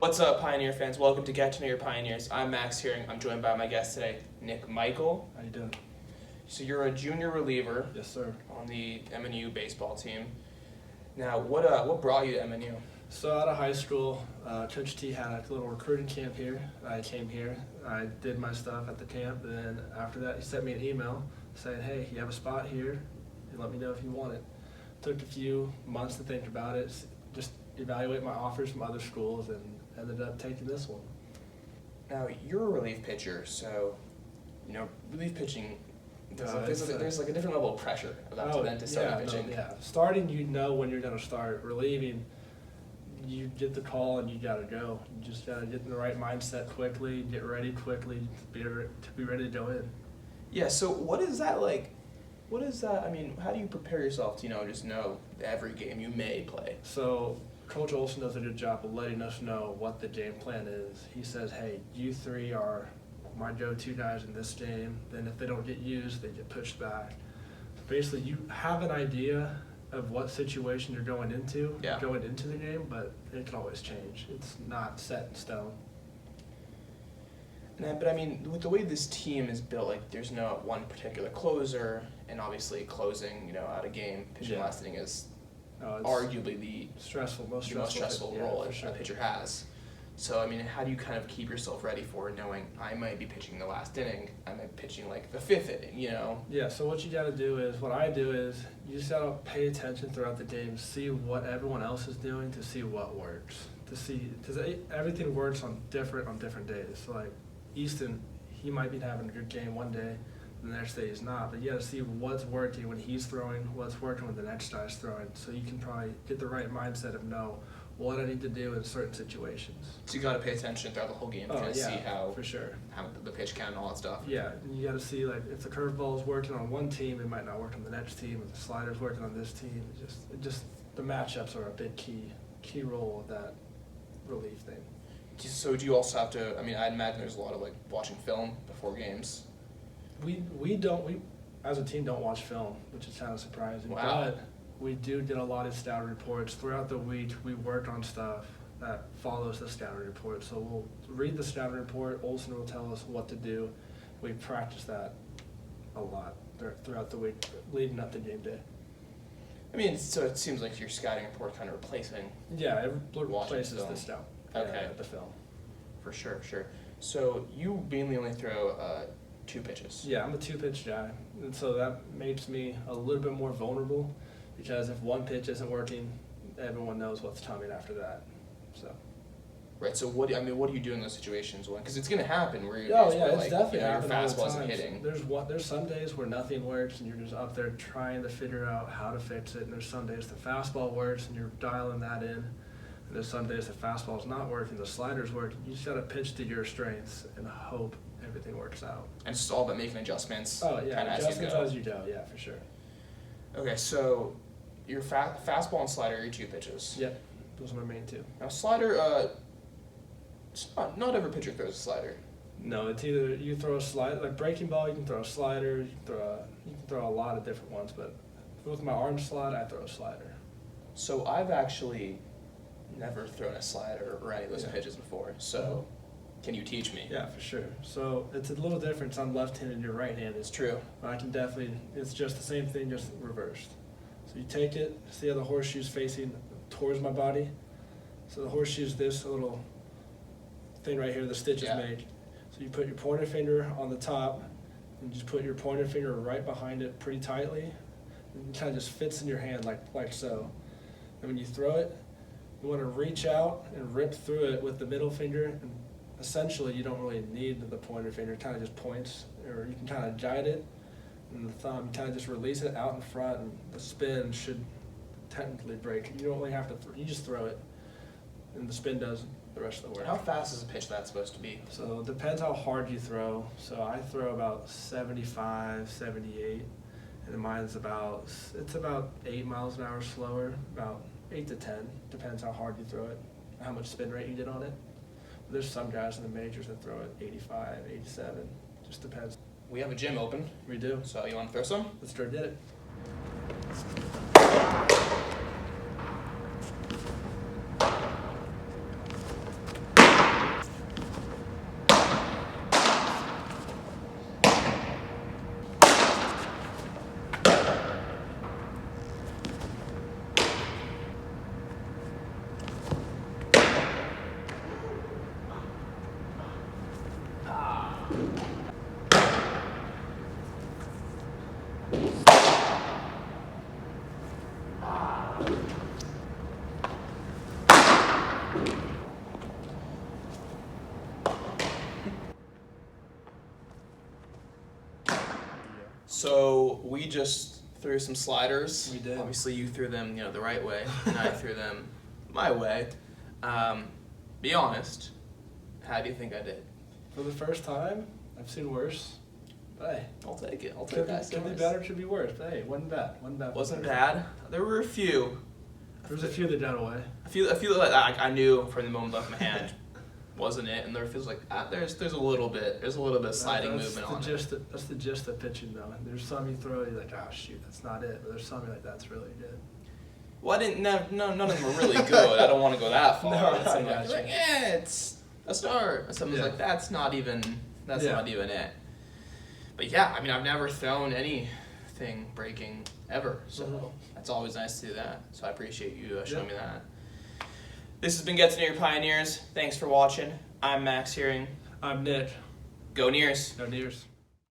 What's up, Pioneer fans? Welcome to Get to Know Your Pioneers. I'm Max Hearing. I'm joined by my guest today, Nick Michael. How you doing? So you're a junior reliever. Yes, sir. On the MNU baseball team. Now, what brought you to MNU? So out of high school, Coach T had a little recruiting camp here. I came here. I did my stuff at the camp, and then after that, he sent me an email saying, "Hey, you have a spot here. And let me know if you want it." Took a few months to think about it, just evaluate my offers from other schools, and ended up taking this one. Now, you're a relief pitcher, so relief pitching. There's like a different level of pressure than to starting pitching. Starting, when you're going to start. Relieving, you get the call and you got to go. You just got to get in the right mindset quickly, get ready quickly to be ready to go in. Yeah. So what is that like? What is that? I mean, how do you prepare yourself to just know every game you may play? So Coach Olson does a good job of letting us know what the game plan is. He says, "Hey, you three are my go-to guys in this game." Then if they don't get used, they get pushed back. So basically, you have an idea of what situation you're going into the game, but it can always change. It's not set in stone. But I mean, with the way this team is built, like there's no one particular closer, and obviously closing, out a game, pitching last inning is arguably the most stressful role a pitcher has. So, I mean, how do you kind of keep yourself ready for knowing I might be pitching the last inning, I might be pitching like the fifth inning, Yeah, so what you got to do is, what I do is, you just got to pay attention throughout the game, see what everyone else is doing to see what works. Because everything works on different days. So like Easton, he might be having a good game one day, the next day he's not. But you got to see what's working when he's throwing, what's working when the next guy's throwing. So you can probably get the right mindset of what I need to do in certain situations. So you got to pay attention throughout the whole game to see how for sure how the pitch count and all that stuff. Yeah, and you got to see like if the curveball is working on one team, it might not work on the next team. If the slider's working on this team, it just the matchups are a big key role of that relief thing. So do you also have to? I mean, I'd imagine there's a lot of like watching film before games. We as a team don't watch film, which is kind of surprising. Wow. But we do get a lot of scout reports throughout the week. We work on stuff that follows the scouting report. So we'll read the scouting report. Olson will tell us what to do. We practice that a lot throughout the week leading up to game day. I mean, so it seems like your scouting report kind of replacing. Yeah, it replaces the scout. Okay. The film. For sure. So you mainly only throw 2 pitches. Yeah, I'm a 2-pitch guy, and so that makes me a little bit more vulnerable. Because if one pitch isn't working, everyone knows what's coming after that. So. Right. So what do you do in those situations when? Because it's going to happen where you're it's definitely your happening all the fastball isn't time. hitting. There's some days where nothing works and you're just up there trying to figure out how to fix it. And there's some days the fastball works and you're dialing that in. And there's some days the fastball's not working, the slider's working. You just got to pitch to your strengths and hope everything works out. And it's all about making adjustments. Oh yeah, adjustments as you go. Yeah, for sure. Okay, so your fastball and slider are your 2 pitches. Yep, those are my main 2. Now slider, not every pitcher throws a slider. No, it's either you throw a slider, like breaking ball, you can throw a slider, you can throw a lot of different ones, but with my arm slot, I throw a slider. So I've actually never thrown a slider or any of those pitches before, so can you teach me? Yeah, for sure. So it's a little different. I'm left-handed and you're right-handed. It's true. But I can it's just the same thing, just reversed. So you take it, see how the horseshoe's facing towards my body? So the horseshoe's this little thing right here, the stitch is made. So you put your pointer finger on the top, and just put your pointer finger right behind it pretty tightly. And it kind of just fits in your hand like so. And when you throw it, you want to reach out and rip through it with the middle finger. And essentially, you don't really need the pointer finger. It kind of just points, or you can kind of guide it. And the thumb, kind of just release it out in front, and the spin should technically break. You don't really have to, you just throw it, and the spin does the rest of the work. How fast is a pitch that's supposed to be? So it depends how hard you throw. So I throw about 75, 78, and mine's about 8 miles an hour slower, about 8 to 10, depends how hard you throw it, how much spin rate you get on it. There's some guys in the majors that throw it 85, 87, just depends. We have a gym open. We do. So you want to throw some? Let's start it. So we just threw some sliders. We did. Obviously, you threw them, the right way, and I threw them my way. Be honest. How do you think I did? For the first time, I've seen worse. But hey, I'll take it. I'll take that. Could be better, could be worse. But hey, wasn't bad. Wasn't bad. There were a few. There was a few that got away. A few that I knew from the moment left my hand wasn't it, and there feels like there's a little bit of sliding movement on it. That's the gist of pitching though. There's some you throw, you're like, oh shoot, that's not it. But there's some you're like, that's really good. Well, none of them were really good. I don't want to go that far. No, it's a start. Something's like that's not even it. But yeah, I mean, I've never thrown anything breaking ever, so that's always nice to do that. So I appreciate you showing me that. This has been Get to Know Your Pioneers. Thanks for watching. I'm Max Hearing. I'm Nick. Go Nears. Go Nears.